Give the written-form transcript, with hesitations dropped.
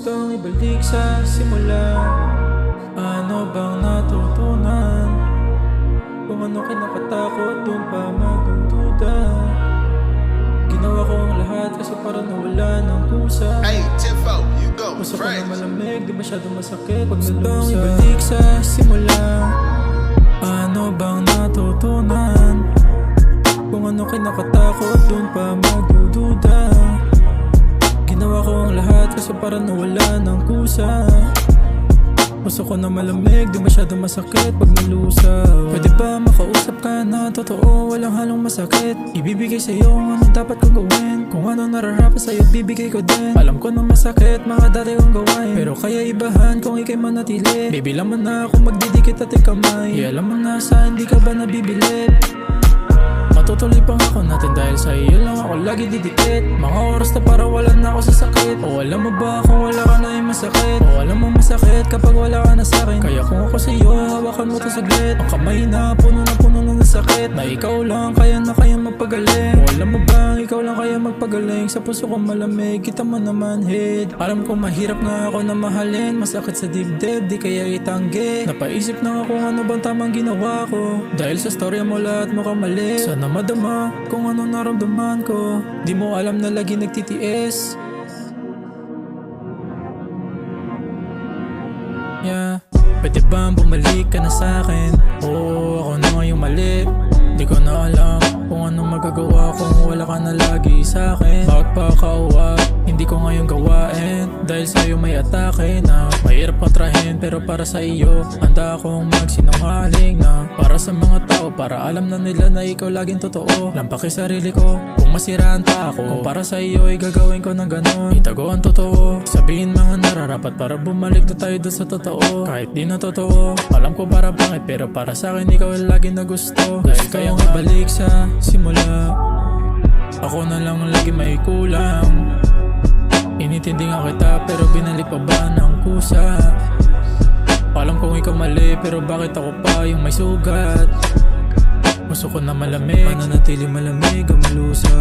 gustong ibalik sa simula. Ano bang natutunan? Kung ano kinakatakot, dun pa magdududa. Ginawa ko ang lahat kasi para nawala ng kusa. Hey, Tifo, you go Gusto ko na crazy. malamig, di masyadong masakit pag nalusa. Ibalik sa simula. Ano bang natutunan? Kung ano kinakatakot, dun pa magdududa. Ginawa ko ang lahat kasi para nawala ng kusa. Gusto ko na malamig, di masyadong masakit pag nalusa. Pwede ba makausap ka na totoo, walang halong masakit? Ibibigay sa'yo ang ano dapat kong gawin. Kung ano nararapat sa'yo, bibigay ko din. Alam ko na masakit, mga dati kong gawain, pero kaya ibahan kung ikay manatili. Baby, laman na ako magdidikit at ikamay. Alam mo na sa hindi ka ba nabibilib? Matutuloy pang ako natin dahil sa iyo lang ako lagi didikit. Mga oras na para wala na ako sa sakit. O alam mo ba kung wala ka na ay masakit? O alam mo masakit kapag wala ka na sa'kin. Kaya kung ako sa iyo, hawakan mo to saglit. Ang kamay na puno na sakit. Na ikaw lang kaya magpagaling. O alam mo ba ikaw lang kaya magpagaling. Sa puso ko malamig, kita mo naman head. Alam ko mahirap na ako na mahalin. Masakit sa dibdib, di kaya itanggi. Napaisip na ako kung ano bang tamang ginawa ko. Dahil sa storya mo lahat mukhang mali. Sana madama kung ano naramdaman ko. Di mo alam na lagi nagtitiis. Yeah. Pwede ba bumalik ka na sa'kin? Oo, ako na yung mali. Di ko na alam kung ano magagawa kung wala ka na lagi sa'kin. Bakit pa kauwa? Hindi ko ngayon gawain. Dahil sa'yo may atake na mahirap kontrahin. Pero para sa iyo, handa akong magsinungaling na para sa mga tao, para alam na nila na ikaw laging totoo. Lampaki sarili ko kung masiraan pa ako. Kung para sa iyo ay gagawin ko ng ganon. Itago ang totoo, sabihin mga nararapat para bumalik na tayo doon sa totoo. Kahit di na totoo, alam ko para bakit, pero para sa akin ikaw ay lagi na gusto. Dahil kayong ibalik sa simula. Ako na lang lagi may kulang. Inintindi nga kita pero binalik pa ba ng kusa? Alam kong ikaw mali pero bakit ako pa yung may sugat? Gusto ko na malamig, mananatili malamig ang malusa.